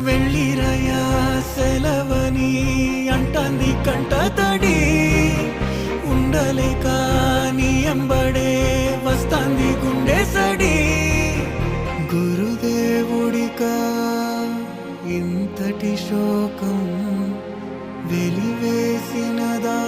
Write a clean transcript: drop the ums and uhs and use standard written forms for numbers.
వెళ్ళిరయా సెలవని అంటాంది కంట తడి ఉండలేక నీ ఎంబడే వస్తాంది గుండె సడి గురుదేవుడికా ఇంతటి శోకం వెలివేసినదా